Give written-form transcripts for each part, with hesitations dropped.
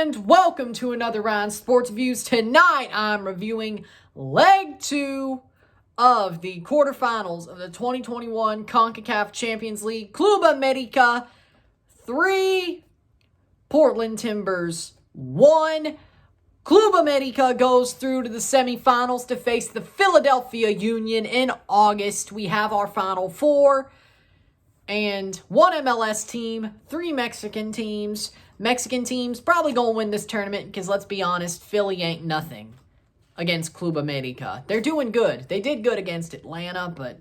And welcome to another round of Sports Views. Tonight I'm reviewing Leg 2 of the quarterfinals of the 2021 Concacaf Champions League. Club América 3, Portland Timbers 1. Club América goes through to the semifinals to face the Philadelphia Union in August. We have our Final Four and one MLS team, 3 Mexican teams. Mexican teams probably going to win this tournament because, let's be honest, Philly ain't nothing against Club América. They're doing good. They did good against Atlanta, but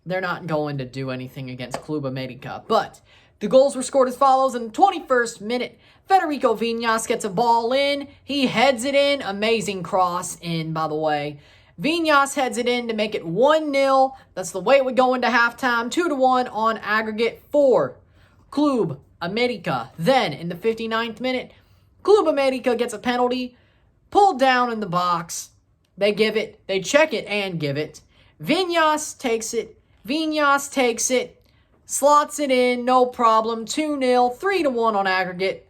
they're not going to do anything against Club América. But the goals were scored as follows. In the 21st minute, Federico Viñas gets a ball in. He heads it in. Amazing cross in, by the way. Viñas heads it in to make it 1-0. That's the way it would go into halftime. 2-1 on aggregate for Club América. Then, in the 59th minute, Club América gets a penalty, pulled down in the box. They give it, they check it and give it. Viñas takes it, slots it in, no problem. 2-0, 3-1 on aggregate.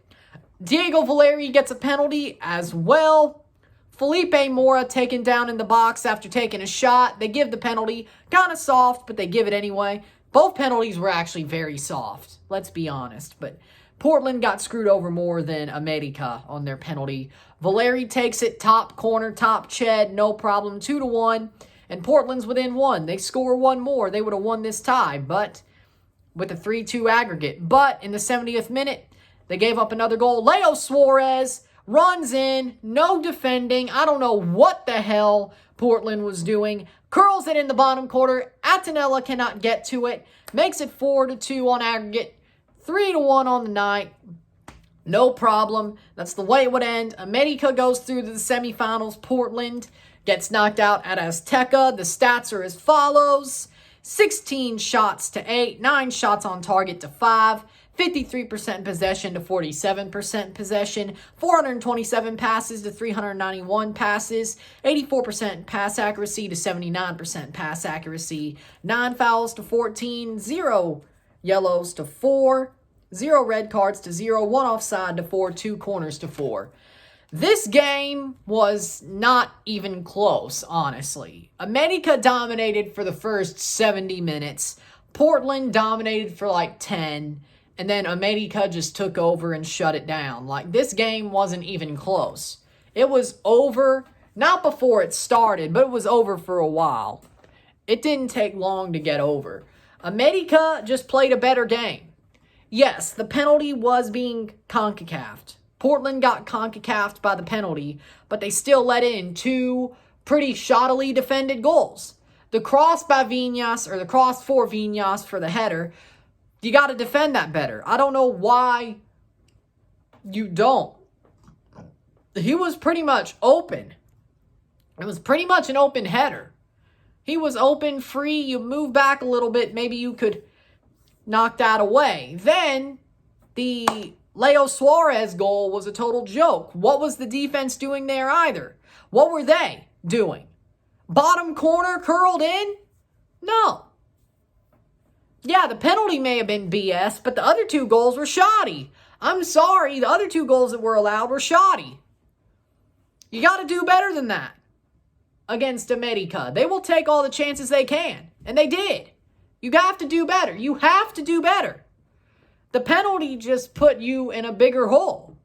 Diego Valeri gets a penalty as well. Felipe Mora taken down in the box after taking a shot. They give the penalty, kind of soft, but they give it anyway. Both penalties were actually very soft, let's be honest. But Portland got screwed over more than América on their penalty. Valeri takes it, top corner, top shed, no problem, 2-1. And Portland's within 1. They score one more. They would have won this tie, but with a 3-2 aggregate. But in the 70th minute, they gave up another goal. Leo Suarez runs in, no defending. I don't know what the hell Portland was doing. Curls it in the bottom corner. Attinella cannot get to it. Makes it 4-2 on aggregate. 3-1 on the night. No problem. That's the way it would end. América goes through to the semifinals. Portland gets knocked out at Azteca. The stats are as follows. 16 shots to 8. 9 shots on target to 5. 53% possession to 47% possession, 427 passes to 391 passes, 84% pass accuracy to 79% pass accuracy, 9 fouls to 14, 0 yellows to 4, 0 red cards to 0, 1 offside to 4, 2 corners to 4. This game was not even close, honestly. América dominated for the first 70 minutes. Portland dominated for like 10. And then América just took over and shut it down. Like, this game wasn't even close. It was over, not before it started, but it was over for a while. It didn't take long to get over. América just played a better game. Yes, the penalty was being Concacaf'd. Portland got Concacaf'd by the penalty, but they still let in 2 pretty shoddily defended goals. The cross by Viñas, or the cross for Viñas for the header, you got to defend that better. I don't know why you don't. He was pretty much open. It was pretty much an open header. He was open, free. You move back a little bit. Maybe you could knock that away. Then the Leo Suarez goal was a total joke. What was the defense doing there either? What were they doing? Bottom corner curled in? No. Yeah, the penalty may have been BS, but the other 2 goals were shoddy. I'm sorry, the other 2 goals that were allowed were shoddy. You got to do better than that against América. They will take all the chances they can, and they did. You have to do better. You have to do better. The penalty just put you in a bigger hole.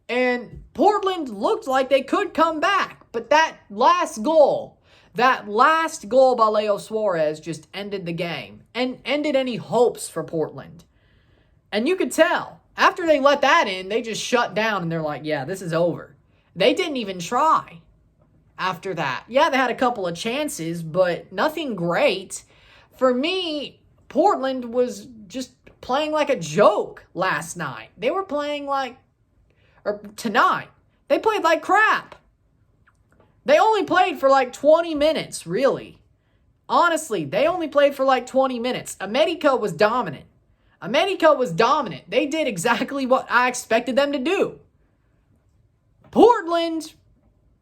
And Portland looked like they could come back, but that last goal by Leo Suarez just ended the game and ended any hopes for Portland. And you could tell, after they let that in, they just shut down and they're like, yeah, this is over. They didn't even try after that. Yeah, they had a couple of chances, but nothing great. For me, Portland was just playing like a joke last night. They were playing tonight. They played like crap. They only played for like 20 minutes, really. Honestly, they only played for like 20 minutes. América was dominant. They did exactly what I expected them to do. Portland,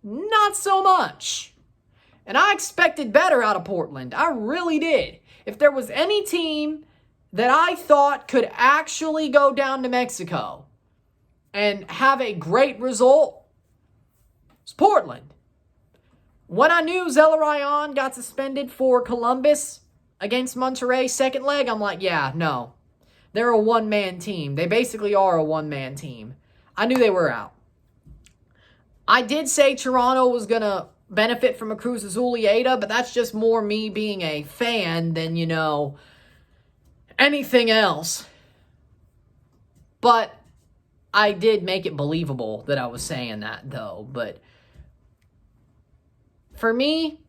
not so much. And I expected better out of Portland. I really did. If there was any team that I thought could actually go down to Mexico and have a great result is Portland. When I knew Zelarayan got suspended for Columbus against Monterrey second leg, I'm like, yeah, no. They're a one-man team. They basically are a one-man team. I knew they were out. I did say Toronto was going to benefit from a Cruz Azulieta, but that's just more me being a fan than, anything else. But I did make it believable that I was saying that, though. But for me,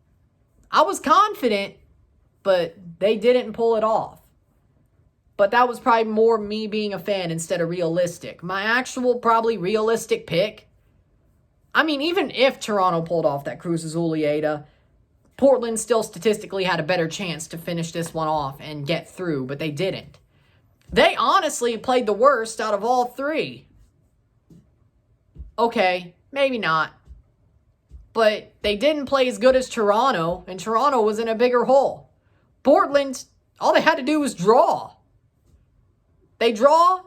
I was confident, but they didn't pull it off. But that was probably more me being a fan instead of realistic. My actual, probably realistic pick, even if Toronto pulled off that Cruz Azulieta, Portland still statistically had a better chance to finish this one off and get through, but they didn't. They honestly played the worst out of all three. Okay, maybe not. But they didn't play as good as Toronto, and Toronto was in a bigger hole. Portland, all they had to do was draw. They draw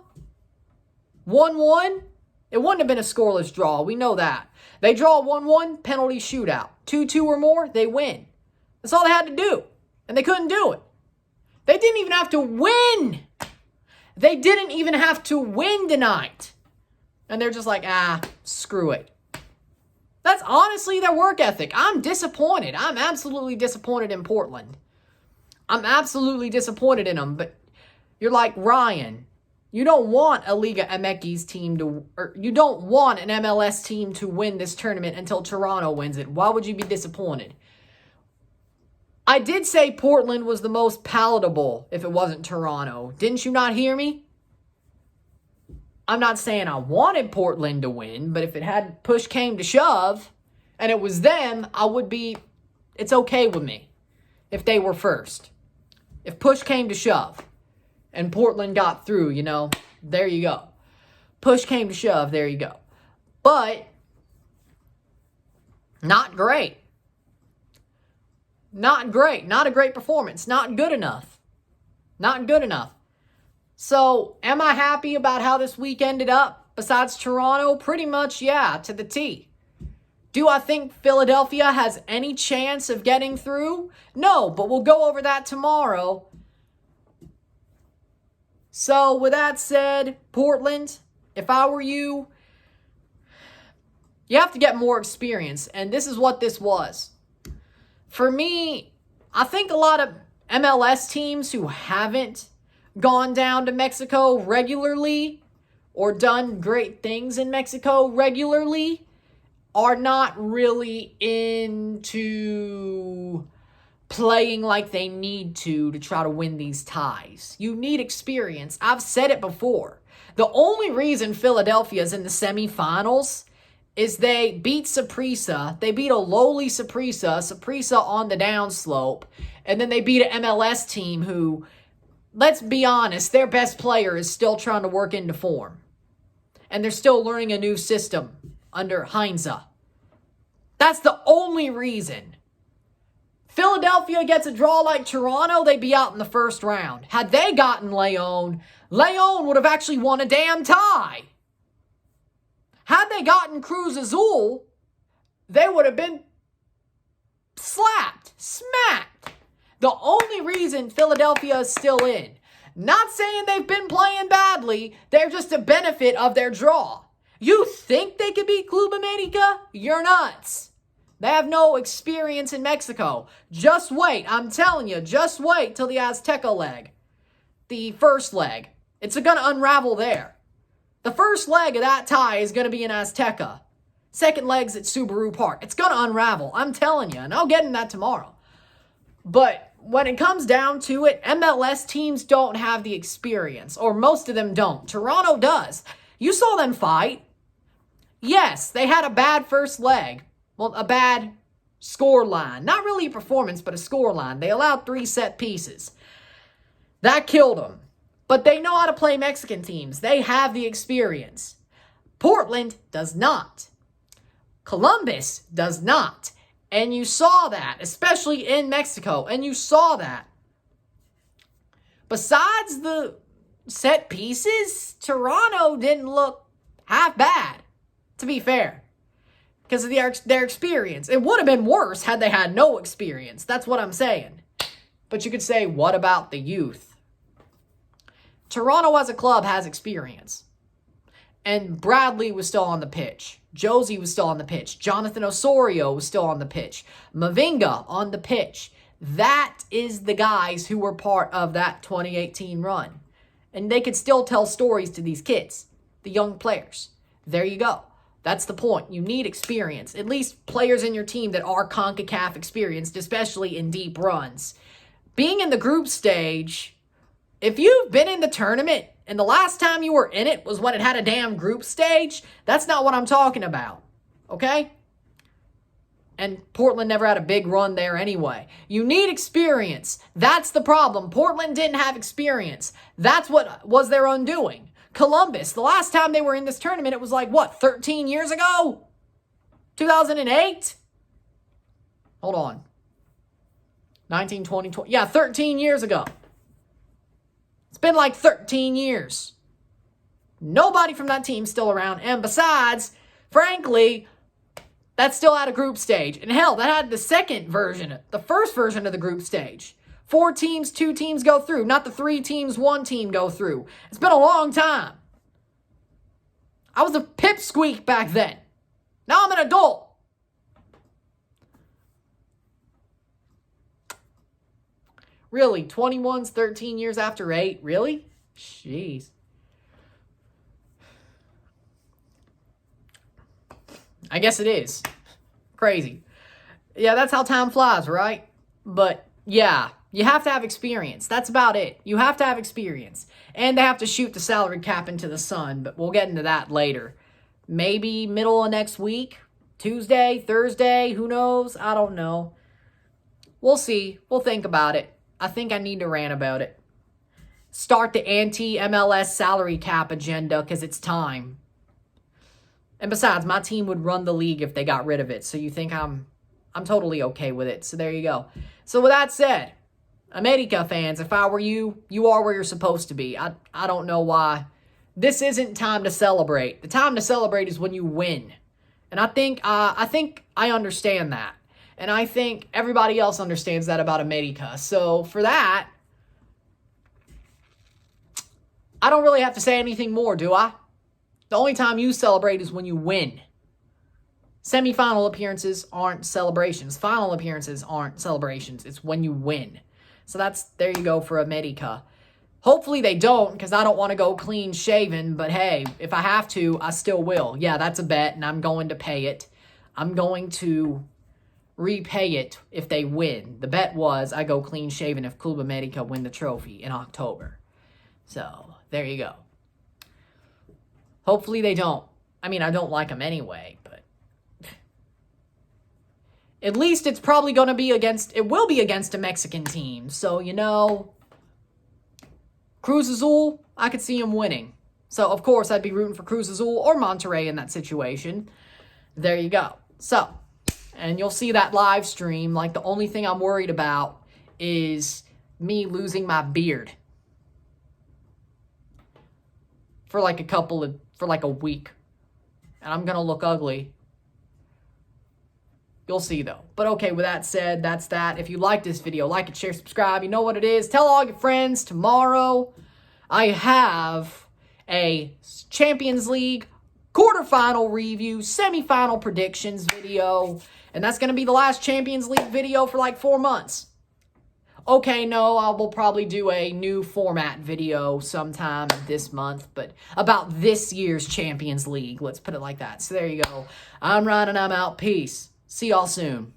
1-1. It wouldn't have been a scoreless draw. We know that. They draw 1-1, penalty shootout. 2-2 or more, they win. That's all they had to do. And they couldn't do it. They didn't even have to win. They didn't even have to win tonight. And they're just like, screw it. That's honestly their work ethic. I'm disappointed. I'm absolutely disappointed in Portland. I'm absolutely disappointed in them. But you're like, Ryan, you don't want a Liga MX team or you don't want an MLS team to win this tournament until Toronto wins it. Why would you be disappointed? I did say Portland was the most palatable if it wasn't Toronto. Didn't you not hear me? I'm not saying I wanted Portland to win, but if it had push came to shove and it was them, it's okay with me if they were first. If push came to shove and Portland got through, there you go. Push came to shove, there you go. But not great. Not great. Not a great performance. Not good enough. Not good enough. So, am I happy about how this week ended up? Besides Toronto? Pretty much, yeah, to the T. Do I think Philadelphia has any chance of getting through? No, but we'll go over that tomorrow. So, with that said, Portland, if I were you, you have to get more experience, and this is what this was. For me, I think a lot of MLS teams who haven't gone down to Mexico regularly or done great things in Mexico regularly are not really into playing like they need to try to win these ties. You need experience. I've said it before. The only reason Philadelphia is in the semifinals is they beat Saprissa. They beat a lowly Saprissa on the downslope, and then they beat an MLS team who, let's be honest, their best player is still trying to work into form. And they're still learning a new system under Heinze. That's the only reason. Philadelphia gets a draw like Toronto, they'd be out in the first round. Had they gotten Leon would have actually won a damn tie. Had they gotten Cruz Azul, they would have been slapped, smacked. The only reason Philadelphia is still in, not saying they've been playing badly, they're just a benefit of their draw. You think they could beat Club América? You're nuts. They have no experience in Mexico. Just wait, I'm telling you, just wait till the Azteca leg. The first leg. It's going to unravel there. The first leg of that tie is going to be in Azteca. Second leg's at Subaru Park. It's going to unravel. I'm telling you. And I'll get in that tomorrow. But when it comes down to it, MLS teams don't have the experience. Or most of them don't. Toronto does. You saw them fight. Yes, they had a bad first leg. Well, a bad score line. Not really a performance, but a score line. They allowed 3 set pieces. That killed them. But they know how to play Mexican teams. They have the experience. Portland does not. Columbus does not. And you saw that, especially in Mexico. And you saw that. Besides the set pieces, Toronto didn't look half bad, to be fair, because of their experience. It would have been worse had they had no experience. That's what I'm saying. But you could say, what about the youth? Toronto as a club has experience. And Bradley was still on the pitch. Josie was still on the pitch. Jonathan Osorio was still on the pitch. Mavinga on the pitch. That is the guys who were part of that 2018 run. And they could still tell stories to these kids, the young players. There you go. That's the point. You need experience. At least players in your team that are Concacaf experienced, especially in deep runs. Being in the group stage, if you've been in the tournament and the last time you were in it was when it had a damn group stage, that's not what I'm talking about. Okay? And Portland never had a big run there anyway. You need experience. That's the problem. Portland didn't have experience. That's what was their undoing. Columbus, the last time they were in this tournament, it was like, what, 13 years ago? 2008? Hold on. 19, 20, 20. Yeah, 13 years ago. It's been like 13 years. Nobody from that team's still around. And besides, frankly, that's still at a group stage. And hell, that had the first version of the group stage. 4 teams, 2 teams go through. Not the 3 teams, 1 team go through. It's been a long time. I was a pipsqueak back then. Now I'm an adult. Really? 21's 13 years after 8? Really? Jeez. I guess it is. Crazy. Yeah, that's how time flies, right? But, yeah, you have to have experience. That's about it. You have to have experience. And they have to shoot the salary cap into the sun, but we'll get into that later. Maybe middle of next week? Tuesday? Thursday? Who knows? I don't know. We'll see. We'll think about it. I think I need to rant about it. Start the anti-MLS salary cap agenda because it's time. And besides, my team would run the league if they got rid of it. So you think I'm totally okay with it. So there you go. So with that said, América fans, if I were you, you are where you're supposed to be. I don't know why. This isn't time to celebrate. The time to celebrate is when you win. And I think I understand that. And I think everybody else understands that about América. So for that, I don't really have to say anything more, do I? The only time you celebrate is when you win. Semi-final appearances aren't celebrations. Final appearances aren't celebrations. It's when you win. So there you go for América. Hopefully they don't, because I don't want to go clean shaven. But hey, if I have to, I still will. Yeah, that's a bet, and I'm going to pay it. I'm going to repay it if they win. The bet was I go clean shaven if Club América win the trophy in October. So there you go. Hopefully they don't. I mean, I don't like them anyway, but at least it's probably going to be it will be against a Mexican team. So, Cruz Azul, I could see them winning. So, of course, I'd be rooting for Cruz Azul or Monterrey in that situation. There you go. So, and you'll see that live stream. Like, the only thing I'm worried about is me losing my beard. For like a week. And I'm going to look ugly. You'll see, though. But okay, with that said, that's that. If you like this video, like it, share, subscribe. You know what it is. Tell all your friends. Tomorrow, I have a Champions League quarterfinal review, semifinal predictions video. And that's going to be the last Champions League video for like 4 months. Okay, no, I will probably do a new format video sometime this month, but about this year's Champions League. Let's put it like that. So there you go. I'm Ryan and I'm out. Peace. See y'all soon.